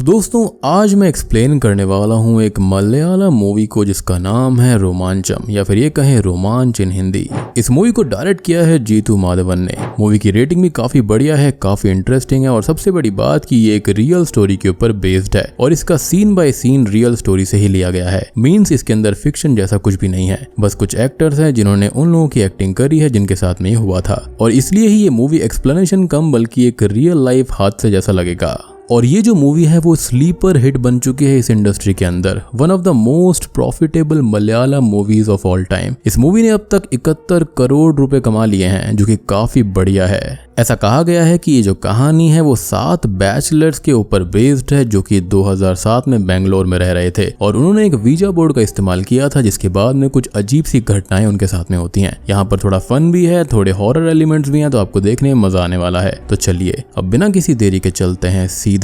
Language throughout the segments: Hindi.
तो दोस्तों आज मैं एक्सप्लेन करने वाला हूँ एक मलयालम मूवी को जिसका नाम है रोमांचम या फिर ये कहें रोमांच इन हिंदी। इस मूवी को डायरेक्ट किया है जीतू माधवन ने। मूवी की रेटिंग भी काफी बढ़िया है, काफी इंटरेस्टिंग है और सबसे बड़ी बात कि ये एक रियल स्टोरी के ऊपर बेस्ड है और इसका scene by scene real story से ही लिया गया है। मींस इसके अंदर फिक्शन जैसा कुछ भी नहीं है, बस कुछ एक्टर्स हैं जिन्होंने उन लोगों की एक्टिंग करी है जिनके साथ में हुआ था और इसलिए ही ये मूवी एक्सप्लेनेशन कम बल्कि एक रियल लाइफ हादसे जैसा लगेगा। और ये जो मूवी है वो स्लीपर हिट बन चुकी है इस इंडस्ट्री के अंदर। One of the most profitable Malayalam movies of all time. इस मूवी ने अब तक 71 करोड़ रुपए कमा लिए हैं जो कि काफी बढ़िया है। ऐसा कहा गया है कि ये जो कहानी है वो 7 बैचलर्स के ऊपर बेस्ड है जो कि 2007 में बेंगलोर में रह रहे थे और उन्होंने एक वीजा बोर्ड का इस्तेमाल किया था जिसके बाद में कुछ अजीब सी घटनाएं उनके साथ में होती हैं। यहाँ पर थोड़ा फन भी है, थोड़े हॉरर एलिमेंट्स भी हैं, तो आपको देखने में मजा आने वाला है। तो चलिए अब बिना किसी देरी के चलते हैं सीधा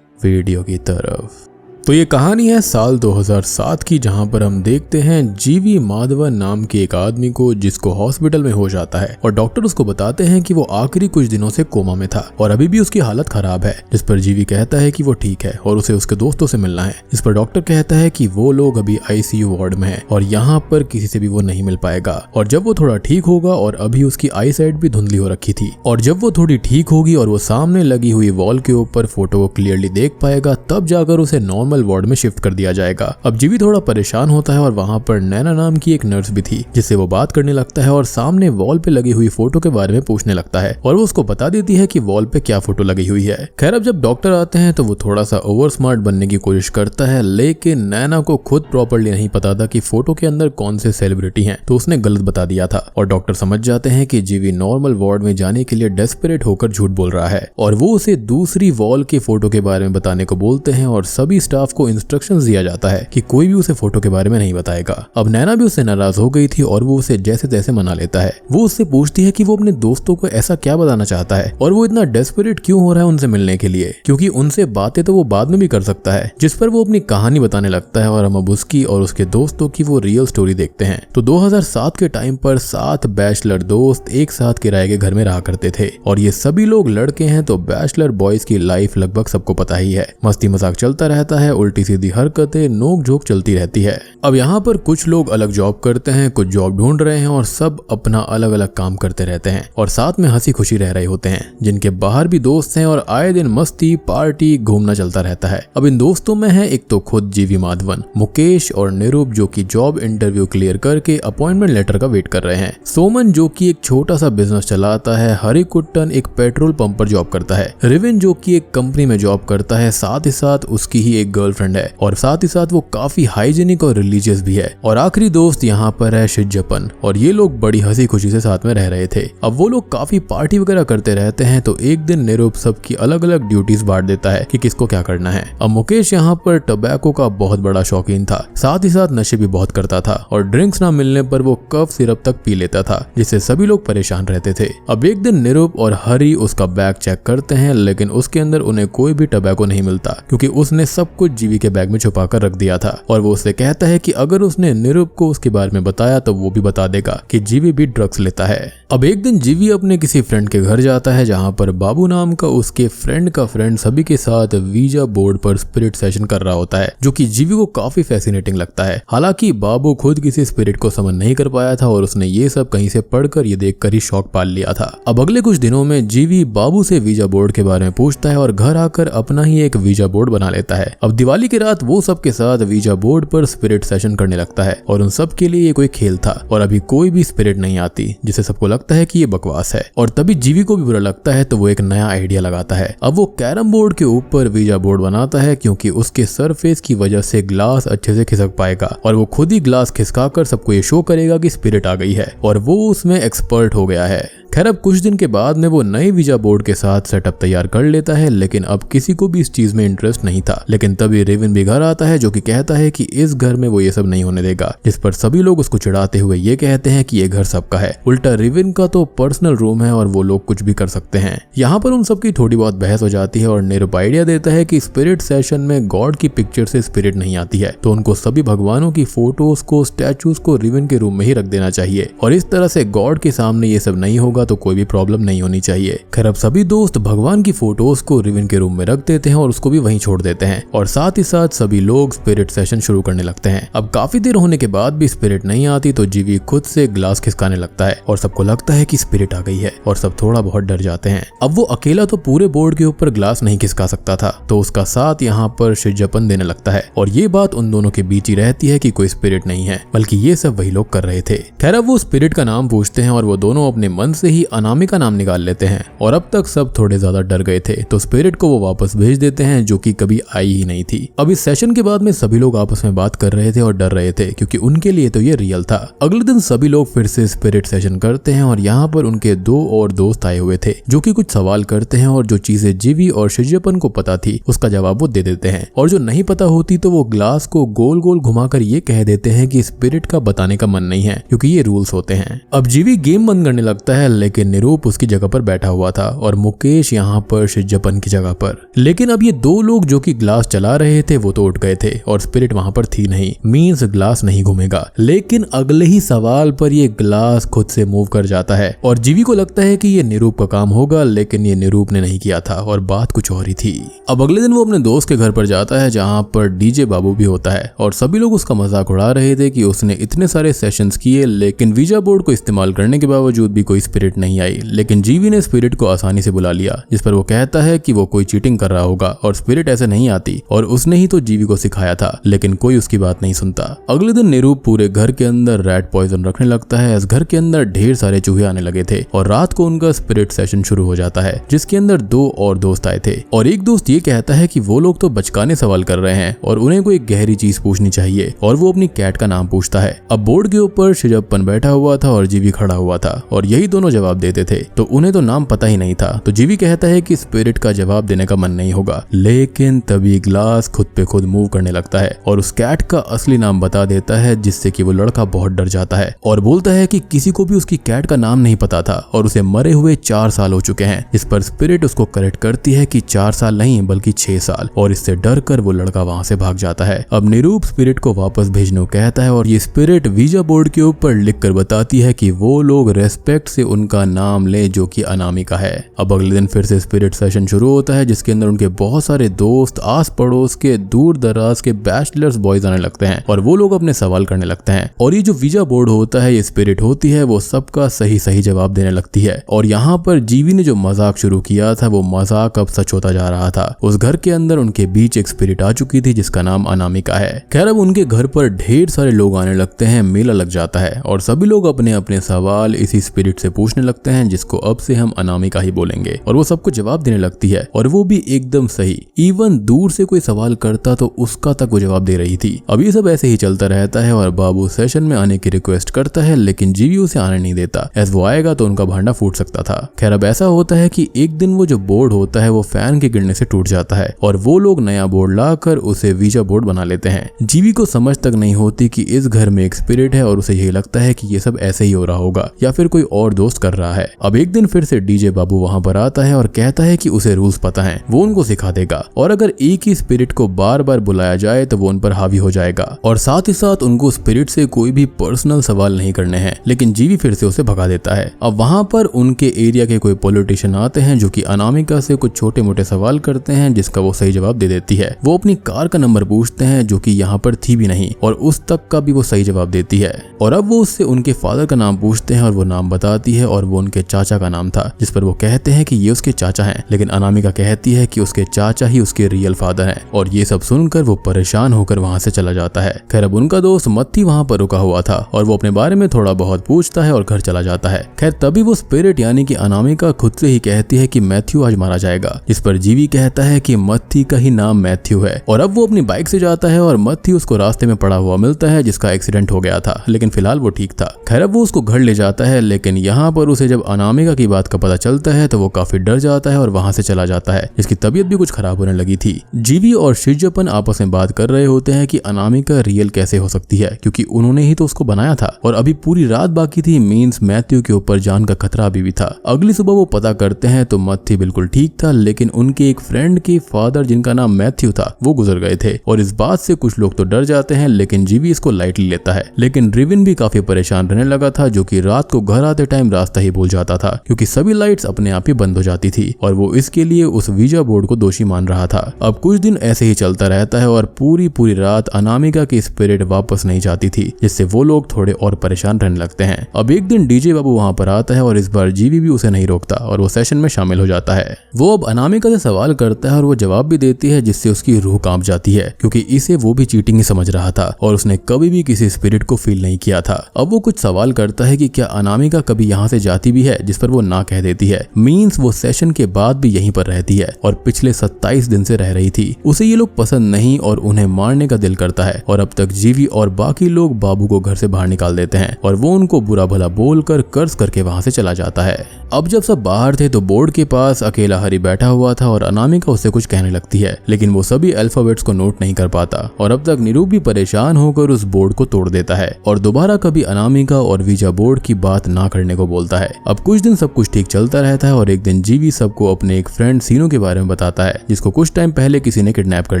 वीडियो की तरफ। तो ये कहानी है साल 2007 की, जहां पर हम देखते हैं जीवी माधवन नाम के एक आदमी को जिसको हॉस्पिटल में होश आता है और डॉक्टर उसको बताते हैं कि वो आखिरी कुछ दिनों से कोमा में था और अभी भी उसकी हालत खराब है। जिस पर जीवी कहता है कि वो ठीक है और उसे उसके दोस्तों से मिलना है। इस पर डॉक्टर कहता है कि वो लोग अभी आईसीयू वार्ड में है और यहाँ पर किसी से भी वो नहीं मिल पाएगा और जब वो थोड़ा ठीक होगा, और अभी उसकी आई साइट भी धुंधली हो रखी थी, और जब वो थोड़ी ठीक होगी और वो सामने लगी हुई वॉल के ऊपर फोटो को क्लियरली देख पाएगा, तब जाकर उसे नॉर्मल वार्ड में शिफ्ट कर दिया जाएगा। अब जीवी थोड़ा परेशान होता है और वहाँ पर नैना नाम की एक नर्स भी थी जिससे वो बात करने लगता है और सामने वॉल पे लगी हुई फोटो के बारे में पूछने लगता है और वो उसको बता देती है कि वॉल पे क्या फोटो लगी हुई है। खैर अब जब डॉक्टर आते हैं तो वो थोड़ा सा ओवर स्मार्ट बनने की कोशिश करता है, लेकिन नैना को खुद प्रॉपर्ली नहीं पता था कि फोटो के अंदर कौन से सेलिब्रिटी हैं, तो उसने गलत बता दिया था और डॉक्टर समझ जाते हैं कि जीवी नॉर्मल वार्ड में जाने के लिए डेस्परेट होकर झूठ बोल रहा है और वो उसे दूसरी वॉल के फोटो के बारे में बताने को बोलते हैं और सभी स्टाफ को इंस्ट्रक्शंस दिया जाता है कि कोई भी उसे फोटो के बारे में नहीं बताएगा। अब नैना भी उससे नाराज हो गई थी और वो उसे जैसे तैसे मना लेता है। वो उससे पूछती है कि वो अपने दोस्तों को ऐसा क्या बताना चाहता है और वो इतना डेस्परेट क्यों हो रहा है उनसे मिलने के लिए, क्योंकि उनसे बातें तो वो बाद में भी कर सकता है। जिस पर वो अपनी कहानी बताने लगता है और हम अब उसकी और उसके दोस्तों की वो रियल स्टोरी देखते हैं। तो 2007 के टाइम पर 7 बैचलर दोस्त एक साथ किराए के घर में रहा करते थे और ये सभी लोग लड़के हैं, तो बैचलर बॉयज की लाइफ लगभग सबको पता ही है। मस्ती मजाक चलता रहता है, उल्टी सीधी हरकतें, नोक झोंक चलती रहती है। अब यहाँ पर कुछ लोग अलग जॉब करते हैं, कुछ जॉब ढूंढ रहे हैं और सब अपना अलग अलग काम करते रहते हैं और साथ में हंसी खुशी रह रहे होते हैं। जिनके बाहर भी दोस्त हैं और आए दिन मस्ती पार्टी घूमना चलता रहता है। अब इन दोस्तों में है एक तो खुद जीवी माधवन, मुकेश और निरूप जो कि जॉब इंटरव्यू क्लियर करके अपॉइंटमेंट लेटर का वेट कर रहे हैं, सोमन जो कि एक छोटा सा बिजनेस चलाता है, हरिकुट्टन एक पेट्रोल पंप पर जॉब करता है, रिविन जो कि एक कंपनी में जॉब करता है, साथ ही साथ उसकी ही एक गर्लफ्रेंड है और साथ ही साथ वो काफी हाइजीनिक और रिलीजियस भी है, और आखिरी दोस्त यहाँ पर है शिज्जपन। और ये लोग बड़ी हंसी खुशी से साथ में रह रहे थे। अब वो लोग काफी पार्टी वगैरह करते रहते हैं, तो एक दिन निरूप सबकी अलग अलग ड्यूटीज बांट देता है कि किसको क्या करना है। अब मुकेश यहाँ पर टोबैको का बहुत बड़ा शौकीन था, साथ ही साथ नशे भी बहुत करता था और ड्रिंक्स ना मिलने पर वो कफ सिरप तक पी लेता था, जिससे सभी लोग परेशान रहते थे। अब एक दिन निरूप और हरी उसका बैग चेक करते हैं, लेकिन उसके अंदर उन्हें कोई भी टोबैको नहीं मिलता क्योंकि उसने सब कुछ जीवी के बैग में छुपा कर रख दिया था और वो उससे कहता है कि अगर उसने निरूप को उसके बारे में बताया तो वो भी बता देगा कि जीवी भी ड्रग्स लेता है। अब एक दिन जीवी अपने किसी फ्रेंड के घर जाता है जहां पर बाबू नाम का उसके फ्रेंड का फ्रेंड सभी के साथ वीजा बोर्ड पर स्पिरिट सेशन कर रहा होता है, जो कि जीवी को काफी फैसिनेटिंग लगता है। हालांकि बाबू खुद किसी स्पिरिट को समझ नहीं कर पाया था और उसने ये सब कहीं से पढ़कर ये देखकर ही शौक पाल लिया था। अब अगले कुछ दिनों में जीवी बाबू से वीजा बोर्ड के बारे में पूछता है और घर आकर अपना ही एक वीजा बोर्ड बना लेता है। अब दिवाली की रात वो सबके साथ वीजा बोर्ड पर स्पिरिट सेशन करने लगता है और उन सब के लिए ये कोई खेल था और अभी कोई भी स्पिरिट नहीं आती, जिससे सबको लगता है कि ये बकवास है। और तभी जीवी को भी बुरा लगता है, तो वो एक नया आइडिया लगाता है। अब वो कैरम बोर्ड के ऊपर वीजा बोर्ड बनाता है क्योंकि उसके सरफेस की वजह से ग्लास अच्छे से खिसक पाएगा और वो खुद ही ग्लास खिसकाकर सबको ये शो करेगा कि स्पिरिट आ गई है और वो उसमें एक्सपर्ट हो गया है। खैर अब कुछ दिन के बाद में वो नए वीजा बोर्ड के साथ सेटअप तैयार कर लेता है, लेकिन अब किसी को भी इस चीज में इंटरेस्ट नहीं था। लेकिन तभी तभी रेवन भी घर आता है जो कि कहता है कि इस घर में वो ये सब नहीं होने देगा, जिस पर सभी लोग उसको चिढ़ाते हुए ये कहते हैं कि ये घर सबका है, उल्टा रेवन का तो पर्सनल रूम है और वो लोग कुछ भी कर सकते हैं। यहाँ पर उन सबकी थोड़ी बहुत बहस हो जाती है और निरुप आइडिया देता है कि स्पिरिट सेशन में गॉड की पिक्चर से स्पिरिट नहीं आती है, तो उनको सभी भगवानों की फोटोज को, स्टैचूज को रेवन के रूम में ही रख देना चाहिए और इस तरह से गॉड के सामने ये सब नहीं होगा तो कोई भी प्रॉब्लम नहीं होनी चाहिए। खैर अब सभी दोस्त भगवान की फोटोज को रेवन के रूम में रख देते हैं और उसको भी वहीं छोड़ देते हैं और साथ ही साथ सभी लोग स्पिरिट सेशन शुरू करने लगते हैं। अब काफी देर होने के बाद भी स्पिरिट नहीं आती तो जीवी खुद से ग्लास खिसकाने लगता है और सबको लगता है कि स्पिरिट आ गई है और सब थोड़ा बहुत डर जाते हैं। अब वो अकेला तो पूरे बोर्ड के ऊपर ग्लास नहीं खिसका सकता था, तो उसका साथ यहाँ पर शिजपन देने लगता है और ये बात उन दोनों के बीच ही रहती है कि कोई स्पिरिट नहीं है, बल्कि ये सब वही लोग कर रहे थे। खैर अब वो स्पिरिट का नाम पूछते हैं और वो दोनों अपने मन से ही अनामिका नाम निकाल लेते हैं और अब तक सब थोड़े ज्यादा डर गए थे, तो स्पिरिट को वो वापस भेज देते हैं जो कि कभी आई ही नहीं थी। अब इस सेशन के बाद में सभी लोग आपस में बात कर रहे थे और डर रहे थे क्योंकि उनके लिए तो ये रियल था। अगले दिन सभी लोग फिर से स्पिरिट सेशन करते हैं और यहाँ पर उनके दो और दोस्त आए हुए थे जो कि कुछ सवाल करते हैं और जो चीजें जीवी और शिजपन को पता थी उसका जवाब वो दे देते हैं और जो नहीं पता होती तो वो ग्लास को गोल गोल घुमाकर ये कह देते हैं कि स्पिरिट का बताने का मन नहीं है क्योंकि ये रूल्स होते हैं। अब जीवी गेम बंद करने लगता है लेकिन निरूप उसकी जगह पर बैठा हुआ था और मुकेश यहाँ पर शिजपन की जगह पर। लेकिन अब ये दो लोग जो कि ग्लास चला रहे थे वो तो उठ गए थे और स्पिरिट वहां पर थी नहीं, मींस ग्लास नहीं घूमेगा। लेकिन अगले ही सवाल पर ये ग्लास खुद से मूव कर जाता है और जीवी को लगता है कि ये निरूप का काम होगा, लेकिन ये निरूप ने नहीं किया था और बात कुछ और ही थी। अब अगले दिन वो अपने दोस्त के घर पर जाता है जहाँ पर डीजे बाबू भी होता है और सभी लोग उसका मजाक उड़ा रहे थे कि उसने इतने सारे सेशंस किए लेकिन वीजा बोर्ड को इस्तेमाल करने के बावजूद भी कोई स्पिरिट नहीं आई। लेकिन जीवी ने स्पिरिट को आसानी से बुला लिया, जिस पर वो कहता है कि वो कोई चीटिंग कर रहा होगा और स्पिरिट ऐसे नहीं आती और उसने ही तो जीवी को सिखाया था, लेकिन कोई उसकी बात नहीं सुनता। अगले दिन निरूप पूरे घर के अंदर रैट पॉइजन रखने लगता है। इस घर के अंदर ढेर सारे चूहे आने लगे थे और रात को उनका स्पिरिट सेशन शुरू हो जाता है जिसके अंदर दो और दोस्त आए थे और एक दोस्त ये कहता है कि वो लोग तो बचकाने सवाल कर रहे हैं और उन्हें कोई गहरी चीज पूछनी चाहिए और वो अपनी कैट का नाम पूछता है। अब बोर्ड के ऊपर शिजप्पन बैठा हुआ था और जीवी खड़ा हुआ था और यही दोनों जवाब देते थे, तो उन्हें तो नाम पता ही नहीं था। तो जीवी कहता है कि स्पिरिट का जवाब देने का मन नहीं होगा, लेकिन तभी ग्लास खुद पे खुद मूव करने लगता है और उस कैट का असली नाम बता देता है, जिससे कि वो लड़का बहुत डर जाता है और बोलता है कि किसी को भी उसकी कैट का नाम नहीं पता था और उसे मरे हुए 4 साल हो चुके हैं। इस पर स्पिरिट उसको करेक्ट करती है कि 4 साल नहीं बल्कि 6 साल और इससे डर कर वो लड़का वहां से भाग जाता है। अब निरूप स्पिरिट को वापस भेजने को कहता है और ये स्पिरिट वीजा बोर्ड के ऊपर लिखकर बताती है कि वो लोग रेस्पेक्ट से उनका नाम ले जो कि अनामिका है। अब अगले दिन फिर से स्पिरिट सेशन शुरू होता है जिसके अंदर उनके बहुत सारे दोस्त, आस पड़ोस के दूर दराज के बैचलर्स बॉयज आने लगते हैं और वो लोग अपने सवाल करने लगते हैं और ये जो वीजा बोर्ड होता है, ये स्पिरिट होती है, वो सबका सही सही जवाब देने लगती है। और यहाँ पर जीवी ने जो मजाक शुरू किया था वो मजाक अब सच होता जा रहा था। उस घर के अंदर उनके बीच एक स्पिरिट आ चुकी थी जिसका नाम अनामिका है। खैर अब उनके घर पर ढेर सारे लोग आने लगते हैं, मेला लग जाता है और सभी लोग अपने अपने सवाल इसी स्पिरिट से पूछने लगते हैं जिसको अब से हम अनामिका ही बोलेंगे और वो सबको जवाब देने लगती है और वो भी एकदम सही। इवन दूर से कोई सवाल करता तो उसका तक वो जवाब दे रही थी। अब ये सब ऐसे ही चलता रहता है और बाबू सेशन में आने की रिक्वेस्ट करता है लेकिन जीवी उसे आने नहीं देता, ऐसा वो आएगा तो उनका भांडा फूट सकता था। खैर अब ऐसा होता है कि एक दिन वो जो बोर्ड होता है वो फैन के गिरने से टूट जाता है और वो लोग नया बोर्ड लाकर उसे वीजा बोर्ड बना लेते हैं। जीवी को समझ तक नहीं होती कि इस घर में एक स्पिरिट है और उसे यही लगता है कि ये सब ऐसे ही हो रहा होगा या फिर कोई और दोस्त कर रहा है। अब एक दिन फिर से डीजे बाबू वहां पर आता है और कहता है कि उसे रूल्स पता है, वो उनको सिखा देगा और अगर एक ही स्पिरिट को बार बार बुलाया जाए तो वो उन पर हावी हो जाएगा और साथ ही साथ उनको स्पिरिट से कोई भी पर्सनल सवाल नहीं करने हैं। लेकिन जीवी फिर से उसे भगा देता है। अब वहां पर उनके एरिया के कोई पॉलिटिशियन आते हैं जो कि अनामिका से कुछ छोटे मोटे सवाल करते हैं जिसका वो सही जवाब दे देती है। वो अपनी कार का नंबर पूछते हैं जो कि यहाँ पर थी भी नहीं और उस तक का भी वो सही जवाब देती है और अब वो उससे उनके फादर का नाम पूछते हैं और वो नाम बताती है और वो उनके चाचा का नाम था, जिस पर वो कहते हैं कि ये उसके चाचा हैं। लेकिन अनामिका कहती है कि उसके चाचा ही उसके रियल फादर हैं और ये सब सुनकर वो परेशान होकर वहां से चला जाता है। खैर अब उनका दोस्त मत्थी वहां पर रुका हुआ था और वो अपने बारे में थोड़ा बहुत पूछता है और घर चला जाता है। खैर तभी वो स्पिरिट यानी कि अनामिका खुद से ही कहती है कि मैथ्यू आज मारा जाएगा, जिस पर जीवी कहता है कि मत्थी का ही नाम मैथ्यू है और अब वो अपनी बाइक से जाता है और मत्थी उसको रास्ते में पड़ा हुआ मिलता है जिसका एक्सीडेंट हो गया था, लेकिन फिलहाल वो ठीक था। खैर अब वो उसको घर ले जाता है लेकिन यहाँ पर उसे जब अनामिका की बात का पता चलता है तो वो काफी डर जाता है और वहां से चला जाता है, जिसकी तबीयत भी कुछ खराब होने लगी थी। जीवी जीवी और शिजपन आपस में बात कर रहे होते हैं कि अनामिका रियल कैसे हो सकती है, क्योंकि उन्होंने ही तो उसको बनाया था और अभी पूरी रात बाकी थी। मींस मैथ्यू के ऊपर जान का खतरा अभी भी था। अगली सुबह वो पता करते हैं तो मथी बिल्कुल ठीक था, लेकिन उनके एक फ्रेंड के फादर जिनका नाम मैथ्यू था वो गुजर गए थे और इस बात से कुछ लोग तो डर जाते हैं, लेकिन जीवी इसको लाइटली लेता है। लेकिन रिविन भी काफी परेशान रहने लगा था, जो कि रात को घर आते टाइम रास्ता ही भूल जाता था, क्योंकि सभी लाइट्स अपने आप ही बंद हो जाती थी और वो इसके लिए उस वीजा बोर्ड को दोषी मान रहा था। अब कुछ दिन ऐसे ही चलता रहता है और पूरी रात अनामिका की स्पिरिट वापस नहीं जाती थी, जिससे वो लोग थोड़े और परेशान रहने लगते हैं। अब एक दिन डीजे बाबू वहां पर आता है और इस बार जीवी भी उसे नहीं रोकता और वो सेशन में शामिल हो जाता है। वो अब अनामिका से सवाल करता है और वो जवाब भी देती है, जिससे उसकी रूह कांप जाती है, क्योंकि इसे वो भी चीटिंग ही समझ रहा था और उसने कभी भी किसी स्पिरिट को फील नहीं किया था। अब वो कुछ सवाल करता है कि क्या अनामिका कभी यहाँ से जाती भी है, जिस पर वो ना कह देती है। मींस वो सेशन के बाद भी यहीं पर रहती है और पिछले 27 दिन से रह रही थी। उसे ये लोग पसंद नहीं और उन्हें मारने का दिल करता है और अब तक जीवी और बाकी लोग बाबू को घर से बाहर निकाल देते हैं और वो उनको बुरा भला बोलकर कर्ज करके वहां से चला जाता है। अब जब सब बाहर थे तो बोर्ड के पास अकेला हरी बैठा हुआ था और अनामिका उससे कुछ कहने लगती है, लेकिन वो सभी अल्फाबेट्स को नोट नहीं कर पाता और अब तक निरूप भी परेशान होकर उस बोर्ड को तोड़ देता है और दोबारा कभी अनामिका और वीजा बोर्ड की बात ना करने को बोलता है। अब कुछ दिन सब कुछ ठीक चलता रहता है और एक दिन जीवी सबको अपने एक फ्रेंड सीनो के बारे में बताता है, जिसको कुछ टाइम पहले किसी ने किडनैप कर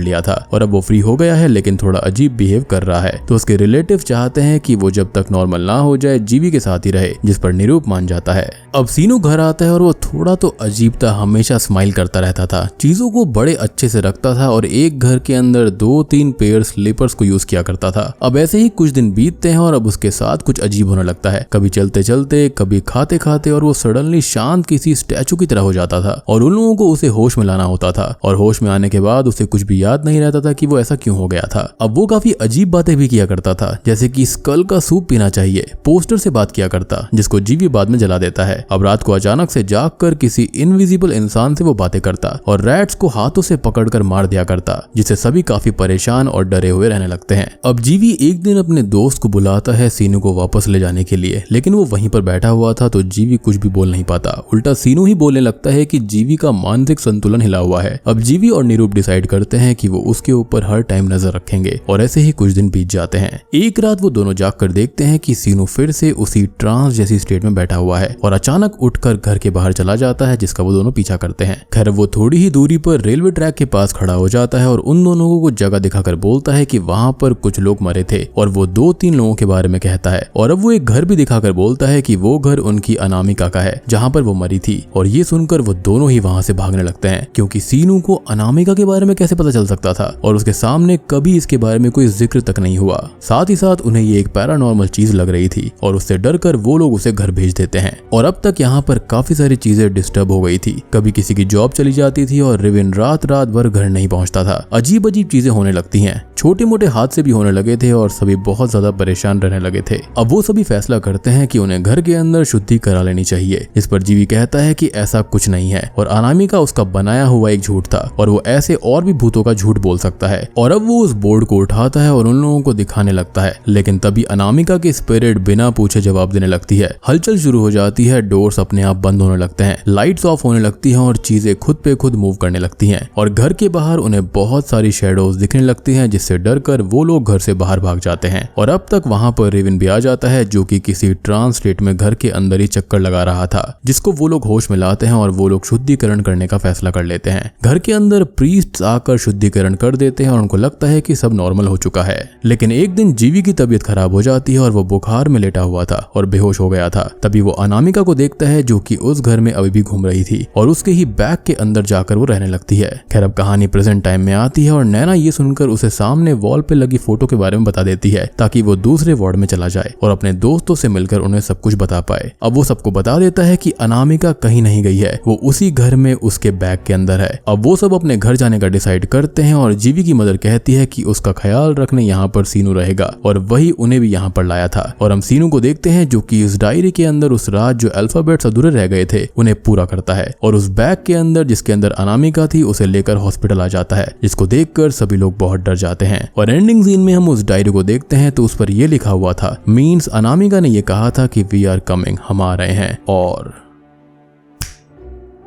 लिया था और अब वो फ्री हो गया है, लेकिन थोड़ा अजीब बिहेव कर रहा है। तो उसके रिलेटिव चाहते हैं कि वो जब तक नॉर्मल ना हो जाए जीवी के साथ ही रहे, जिस पर निरूप मान जाता है। अब सीनो घर आता है और वो थोड़ा तो अजीब था, हमेशा स्माइल करता रहता था, चीजों को बड़े अच्छे से रखता था और एक घर के अंदर 2-3 पेयर स्लीपर्स को यूज किया करता था। अब ऐसे ही कुछ दिन बीतते हैं और अब उसके साथ कुछ अजीब होने लगता है, कभी चलते चलते, कभी खाते खाते, और वो सडनली शांत किसी स्टैचू की तरह हो जाता था और उन लोगों को उसे होश में लाना होता था और होश में आने के बाद उसे कुछ भी याद नहीं रहता था कि वो ऐसा क्यों हो गया था। अब वो काफी अजीब बातें भी किया करता था, जैसे कि स्कल का सूप पीना चाहिए, पोस्टर से बात किया करता, जिसको जीवी बाद में जला देता है। अब रात को अचानक से जागकर किसी इनविजिबल इंसान से वो बातें करता और रैट्स को हाथों से पकड़कर मार दिया करता, जिससे सभी काफी परेशान और डरे हुए रहने लगते हैं। अब जीवी एक दिन अपने दोस्त को बुलाता है सीनू को वापस ले जाने के लिए, लेकिन वो वहीं पर बैठा हुआ था तो जीवी कुछ भी बोल नहीं पाता। उल्टा सीनू ही बोलने लगता है कि जीवी का मानसिक संतुलन हिला हुआ है। अब जीवी और निरूप डिसाइड करते हैं कि वो उसके ऊपर हर टाइम नजर रखेंगे और ऐसे ही कुछ दिन बीत जाते हैं। एक रात वो दोनों जागकर देखते हैं कि सीनू फिर से उसी ट्रांस जैसी स्टेट में बैठा हुआ है और अचानक उठकर घर के बाहर चला जाता है, जिसका वो दोनों पीछा करते हैं। खैर वो थोड़ी ही दूरी पर रेलवे ट्रैक के पास खड़ा हो जाता है और उन दोनों को जगह दिखाकर बोलता है कि वहां पर कुछ लोग मरे थे और वो 2-3 लोगों के बारे में कहता है और अब वो एक घर भी दिखाकर बोलता है कि वो घर उनकी अनामिका का है जहां पर वो मरी थी। और ये सुनकर वो दोनों ही वहां से भागने लगते हैं, क्योंकि सीनू को अनामिका के बारे में कैसे पता चल सकता था और उसके सामने कभी इसके बारे में कोई जिक्र तक नहीं हुआ। साथ ही साथ उन्हें ये एक पैरानॉर्मल चीज लग रही थी और उससे डरकर वो लोग उसे घर भेज देते हैं। और अब तक यहाँ पर काफी सारी चीजें डिस्टर्ब हो गई थी, कभी किसी की जॉब चली जाती थी और रिविन रात भर घर नहीं पहुंचता था। अजीब चीजें होने लगती हैं, छोटे मोटे हादसे भी होने लगे थे और सभी बहुत ज्यादा परेशान रहने लगे थे। अब वो सभी फैसला करते हैं कि उन्हें घर के अंदर शुद्धि करा लेनी चाहिए। इस पर जीवी कहता है कि ऐसा कुछ नहीं है और अनामिका उसका बनाया हुआ एक झूठ था और वो ऐसे और भी भूतों का झूठ बोल सकता है। और अब वो उस बोर्ड को उठाता है और उन लोगों को दिखाने लगता है, लेकिन तभी अनामिका की स्पिरिट बिना पूछे जवाब देने लगती है। हलचल शुरू हो जाती है, डोर्स अपने आप बंद होने लगते हैं, लाइट्स ऑफ होने लगती हैं और चीजें खुद पे खुद मूव करने लगती हैं और घर के बाहर उन्हें बहुत सारी शैडोज दिखने लगती हैं, जिससे डरकर वो लोग घर से बाहर भाग जाते हैं। और अब तक वहां पर रेविन भी आ जाता है, जो कि किसी ट्रांस स्टेट में घर के अंदर ही चक्कर लगा रहा था, जिसको वो लोग होश में लाते हैं और वो लोग शुद्धिकरण करने का फैसला कर लेते हैं। घर के अंदर प्रीस्ट्स आकर शुद्धिकरण कर देते हैं और उनको लगता है कि सब नॉर्मल हो चुका है। लेकिन एक दिन जीवी की तबीयत खराब हो जाती है और वो बुखार में लेटा हुआ था और बेहोश हो गया था। तभी वो अनामिका को देखता है, जो कि उस घर में अभी भी घूम रही थी और उसके ही बैग के अंदर जाकर वो रहने लगती है। खैर अब कहानी प्रेजेंट टाइम में आती है और नैना ये सुनकर उसे सामने वॉल पे लगी फोटो के बारे में बता देती है, ताकि वो दूसरे वार्ड में चला जाए और अपने दोस्तों से मिलकर उन्हें सब कुछ बता पाए। अब वो सबको बता देता है कि अनामिका कहीं नहीं गई है, वो उसी घर में उसके बैग के अंदर है। अब वो सब अपने घर जाने का डिसाइड करते हैं और जीवी की मदर कहती है कि उसका ख्याल रखने यहाँ पर सीनू रहेगा और वही उन्हें भी यहाँ पर लाया था। और हम सीनू को देखते हैं, जो कि इस डायरी के अंदर उस रात जो अल्फाबेट्स अधूरे रह गए थे उन्हें पूरा करता है और उस बैग के अंदर जिसके अंदर अनामिका थी उसे लेकर हॉस्पिटल आ जाता है, जिसको देखकर सभी लोग बहुत डर जाते हैं। और एंडिंग सीन में हम उस डायरी को देखते हैं तो उस पर यह लिखा हुआ था, मीन्स अनामिका ने यह कहा था कि वी आर कमिंग, हम आ रहे हैं। और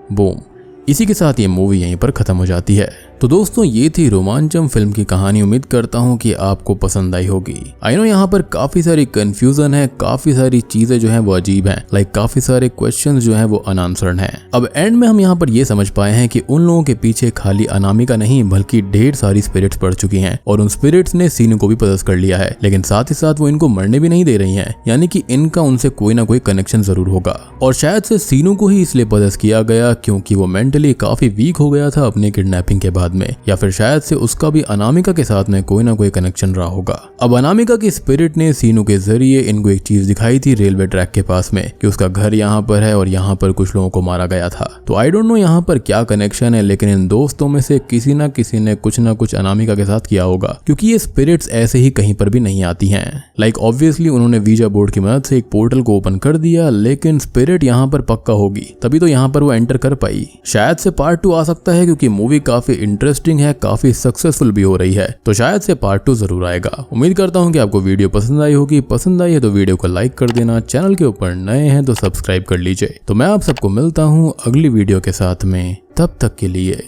बूम, इसी के साथ ये मूवी यहीं पर खत्म हो जाती है। तो तो दोस्तों ये थी रोमांचम फिल्म की कहानी। उम्मीद करता हूँ कि आपको पसंद आई होगी। आई नो यहाँ पर काफी सारी कंफ्यूजन है, काफी सारी चीजें जो हैं वो अजीब हैं, लाइक काफी सारे क्वेश्चंस जो हैं वो अनआंसर्ड हैं। अब एंड में हम यहाँ पर ये समझ पाए हैं कि उन लोगों के पीछे खाली अनामिका नहीं बल्कि ढेर सारी स्पिरिट्स पड़ चुकी हैं और उन स्पिरिट्स ने सीनू को भी पदस्थ कर लिया है, लेकिन साथ ही साथ वो इनको मरने भी नहीं दे रही हैं, यानी कि इनका उनसे कोई ना कोई कनेक्शन जरूर होगा। और शायद से सीनू को ही इसलिए पदस्थ किया गया क्योंकि वो मेंटली काफी वीक हो गया था अपने किडनैपिंग के बाद में, या फिर शायद से उसका भी अनामिका के साथ में कोई ना कोई कनेक्शन रहा होगा। अब अनामिका की स्पिरिट ने सीनू के जरिए इनको एक चीज दिखाई थी रेलवे ट्रैक के पास में कि उसका घर यहाँ पर है और यहाँ पर कुछ लोगों को मारा गया था। तो आई डोंट नो यहाँ पर क्या कनेक्शन है, लेकिन इन दोस्तों में से किसी ना किसी ने कुछ ना कुछ अनामिका के साथ किया होगा, क्योंकि ये स्पिरिट्स ऐसे ही कहीं पर भी नहीं आती हैं। लाइक ऑब्वियसली उन्होंने वीजा बोर्ड की मदद से एक पोर्टल को ओपन कर दिया, लेकिन स्पिरिट यहाँ पर पक्का होगी तभी तो यहाँ पर वो एंटर कर पाई। शायद से पार्ट 2 आ सकता है क्योंकि मूवी काफी इंटरेस्टिंग है, काफी सक्सेसफुल भी हो रही है, तो शायद से पार्ट 2 जरूर आएगा। उम्मीद करता हूँ कि आपको वीडियो पसंद आई होगी। पसंद आई है तो वीडियो को लाइक कर देना, चैनल के ऊपर नए हैं तो सब्सक्राइब कर लीजिए। तो मैं आप सबको मिलता हूँ अगली वीडियो के साथ में, तब तक के लिए